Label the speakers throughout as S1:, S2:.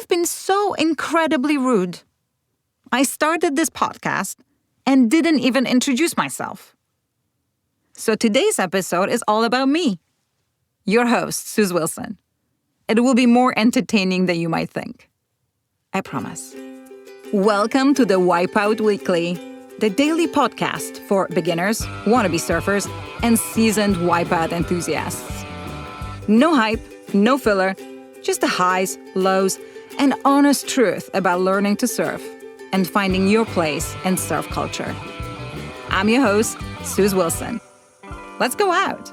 S1: I've been so incredibly rude. I started this podcast and didn't even introduce myself. So today's episode is all about me, your host, Suze Wilson. It will be more entertaining than you might think. I promise. Welcome to the Wipeout Weekly, the daily podcast for beginners, wannabe surfers, and seasoned wipeout enthusiasts. No hype, no filler, just the highs, lows, and honest truth about learning to surf and finding your place in surf culture. I'm your host, Suze Wilson. Let's go out.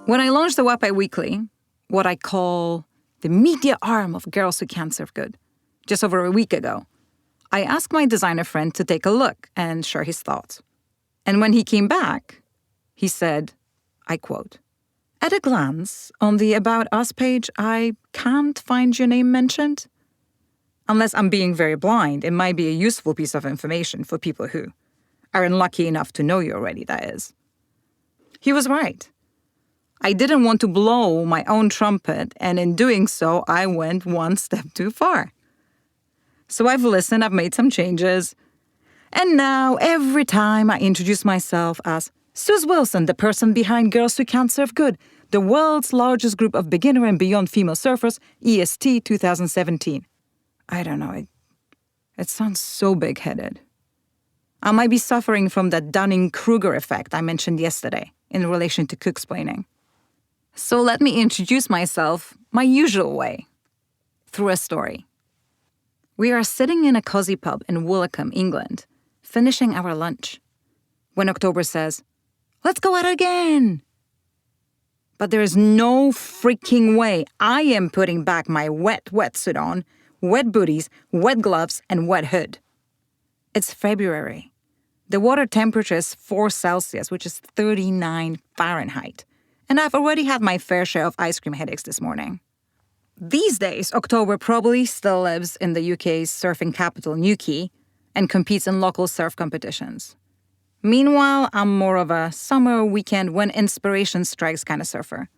S1: When I launched the Wipeout Weekly, what I call the media arm of Girls Who Can't Surf Good, just over a week ago, I asked my designer friend to take a look and share his thoughts. And when he came back, he said, I quote, "At a glance, on the About Us page, I can't find your name mentioned. Unless I'm being very blind, it might be a useful piece of information for people who are unlucky enough to know you already, that is." He was right. I didn't want to blow my own trumpet, and in doing so, I went one step too far. So I've listened, I've made some changes, and now every time I introduce myself as Suze Wilson, the person behind Girls Who Can't Surf Good, the world's largest group of beginner and beyond female surfers, EST 2017. I don't know, it sounds so big-headed. I might be suffering from that Dunning-Kruger effect I mentioned yesterday in relation to cooksplaining. So let me introduce myself my usual way, through a story. We are sitting in a cozy pub in Woolacombe, England, finishing our lunch, when October says, "Let's go out again." But there is no freaking way I am putting back my wet wetsuit on, wet booties, wet gloves, and wet hood. It's February. The water temperature is 4 Celsius, which is 39 Fahrenheit. And I've already had my fair share of ice cream headaches this morning. These days, October probably still lives in the UK's surfing capital, Newquay, and competes in local surf competitions. Meanwhile, I'm more of a summer weekend when inspiration strikes kind of surfer,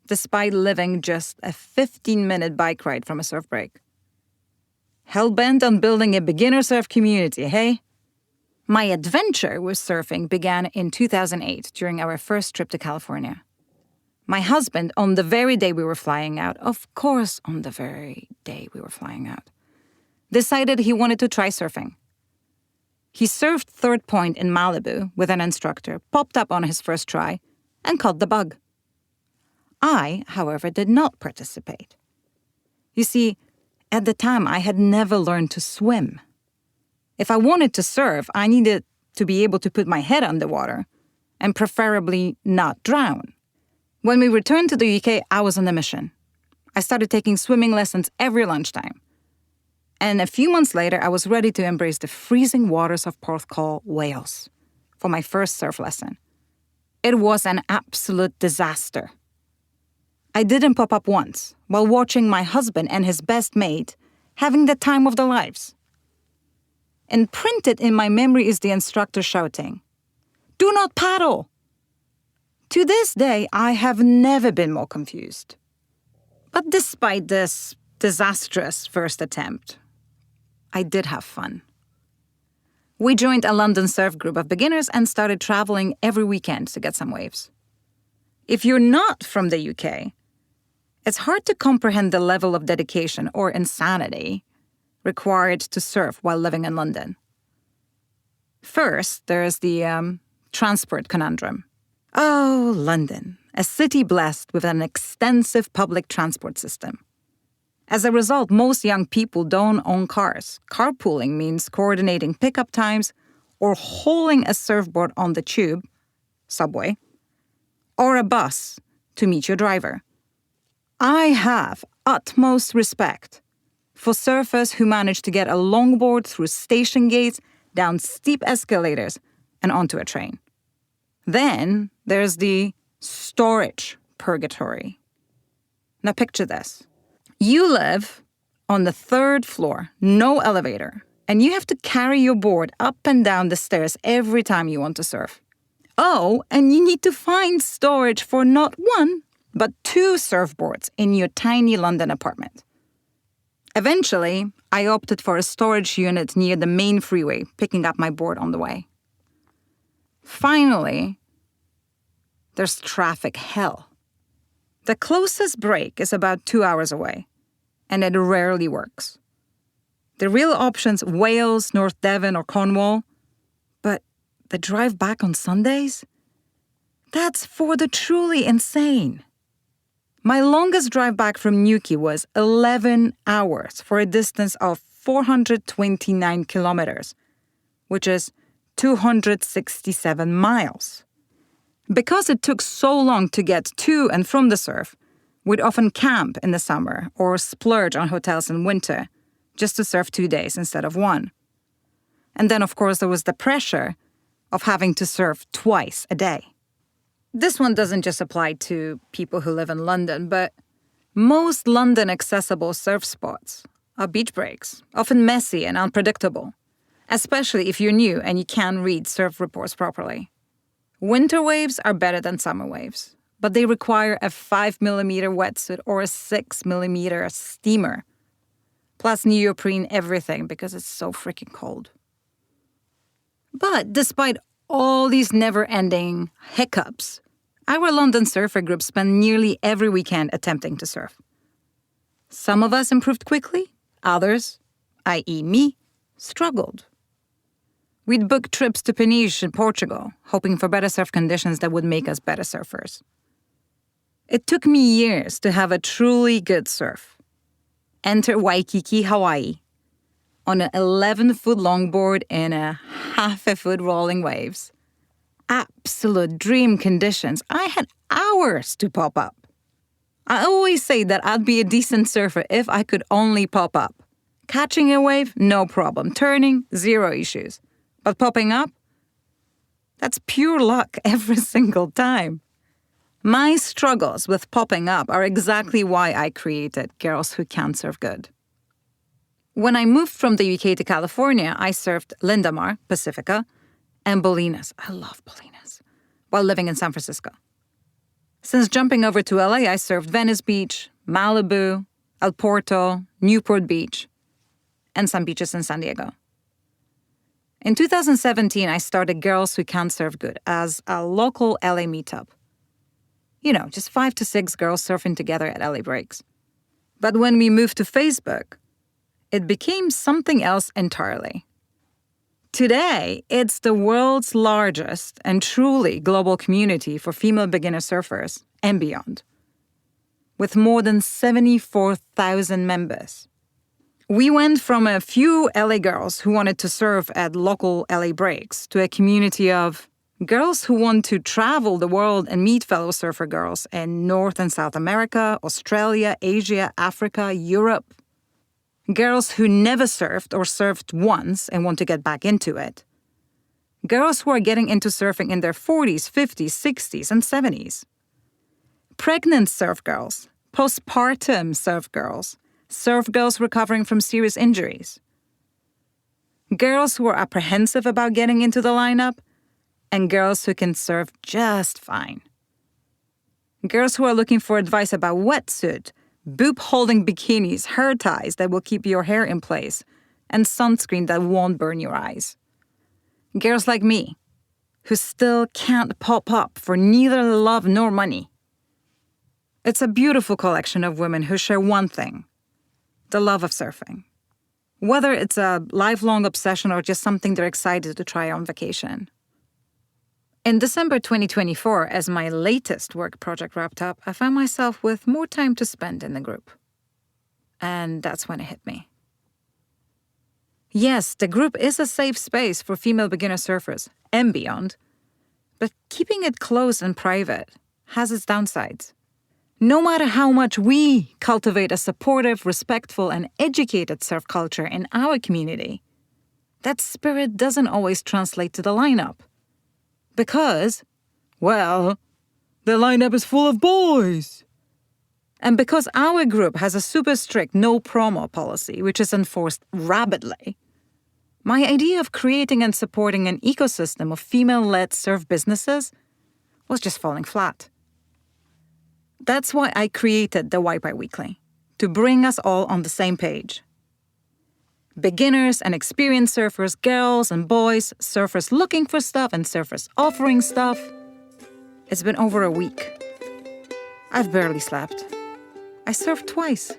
S1: despite living just a 15-minute bike ride from a surf break. Hell-bent on building a beginner surf community, hey? My adventure with surfing began in 2008 during our first trip to California. My husband, on the very day we were flying out, of course on the very day we were flying out, decided he wanted to try surfing. He surfed Third Point in Malibu with an instructor, popped up on his first try, and caught the bug. I, however, did not participate. You see, at the time, I had never learned to swim. If I wanted to surf, I needed to be able to put my head underwater, and preferably not drown. When we returned to the UK, I was on a mission. I started taking swimming lessons every lunchtime. And a few months later, I was ready to embrace the freezing waters of Porthcawl, Wales, for my first surf lesson. It was an absolute disaster. I didn't pop up once while watching my husband and his best mate having the time of their lives. Imprinted in my memory is the instructor shouting, "Do not paddle!" To this day, I have never been more confused. But despite this disastrous first attempt, I did have fun. We joined a London surf group of beginners and started traveling every weekend to get some waves. If you're not from the UK, it's hard to comprehend the level of dedication or insanity required to surf while living in London. First, there's the transport conundrum. Oh, London, a city blessed with an extensive public transport system. As a result, most young people don't own cars. Carpooling means coordinating pickup times or hauling a surfboard on the tube, subway, or a bus to meet your driver. I have utmost respect for surfers who manage to get a longboard through station gates, down steep escalators, and onto a train. Then there's the storage purgatory. Now picture this. You live on the 3rd floor, no elevator, and you have to carry your board up and down the stairs every time you want to surf. Oh, and you need to find storage for not one, but 2 surfboards in your tiny London apartment. Eventually, I opted for a storage unit near the main freeway, picking up my board on the way. Finally, there's traffic hell. The closest break is about 2 hours away, and it rarely works. The real option's Wales, North Devon, or Cornwall, but the drive back on Sundays? That's for the truly insane. My longest drive back from Newquay was 11 hours for a distance of 429 kilometers, which is 267 miles. Because it took so long to get to and from the surf, we'd often camp in the summer or splurge on hotels in winter just to surf 2 days instead of 1. And then, of course, there was the pressure of having to surf twice a day. This one doesn't just apply to people who live in London, but most London-accessible surf spots are beach breaks, often messy and unpredictable, especially if you're new and you can't read surf reports properly. Winter waves are better than summer waves, but they require a 5mm wetsuit or a 6mm steamer, plus neoprene everything because it's so freaking cold. But despite all these never-ending hiccups, our London surfer group spent nearly every weekend attempting to surf. Some of us improved quickly, others, i.e. me, struggled. We'd book trips to Peniche in Portugal, hoping for better surf conditions that would make us better surfers. It took me years to have a truly good surf. Enter Waikiki, Hawaii, on an 11-foot longboard in a half-a-foot rolling waves. Absolute dream conditions. I had hours to pop up. I always say that I'd be a decent surfer if I could only pop up. Catching a wave, no problem. Turning, zero issues. But popping up? That's pure luck every single time. My struggles with popping up are exactly why I created Girls Who Can't Surf Good. When I moved from the UK to California, I surfed Lindamar, Pacifica, and Bolinas. I love Bolinas. While living in San Francisco. Since jumping over to LA, I surfed Venice Beach, Malibu, El Porto, Newport Beach, and some beaches in San Diego. In 2017, I started Girls Who Can't Surf Good as a local LA meetup. You know, just 5 to 6 girls surfing together at LA breaks. But when we moved to Facebook, it became something else entirely. Today, it's the world's largest and truly global community for female beginner surfers and beyond, with more than 74,000 members. We went from a few LA girls who wanted to surf at local LA breaks to a community of girls who want to travel the world and meet fellow surfer girls in North and South America, Australia, Asia, Africa, Europe. Girls who never surfed or surfed once and want to get back into it. Girls who are getting into surfing in their 40s, 50s, 60s, and 70s. Pregnant surf girls, postpartum surf girls recovering from serious injuries. Girls who are apprehensive about getting into the lineup, and girls who can surf just fine. Girls who are looking for advice about wetsuit, boob-holding bikinis, hair ties that will keep your hair in place, and sunscreen that won't burn your eyes. Girls like me, who still can't pop up for neither love nor money. It's a beautiful collection of women who share one thing, the love of surfing. Whether it's a lifelong obsession or just something they're excited to try on vacation. In December 2024, as my latest work project wrapped up, I found myself with more time to spend in the group. And that's when it hit me. Yes, the group is a safe space for female beginner surfers and beyond, but keeping it close and private has its downsides. No matter how much we cultivate a supportive, respectful, and educated surf culture in our community, that spirit doesn't always translate to the lineup. Because, well, the lineup is full of boys. And because our group has a super strict no promo policy, which is enforced rabidly, my idea of creating and supporting an ecosystem of female-led surf businesses was just falling flat. That's why I created the Wipeout Weekly, to bring us all on the same page, Beginners and experienced surfers, girls and boys, surfers looking for stuff and surfers offering stuff. It's been over a week. I've barely slept. I surfed twice.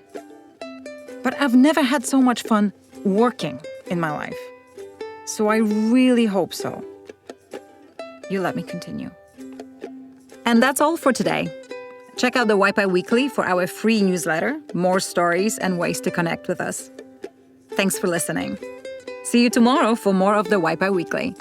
S1: But I've never had so much fun working in my life. So I really hope so. You let me continue. And that's all for today. Check out the Wipeout Weekly for our free newsletter, more stories and ways to connect with us. Thanks for listening. See you tomorrow for more of the Wipeout Weekly.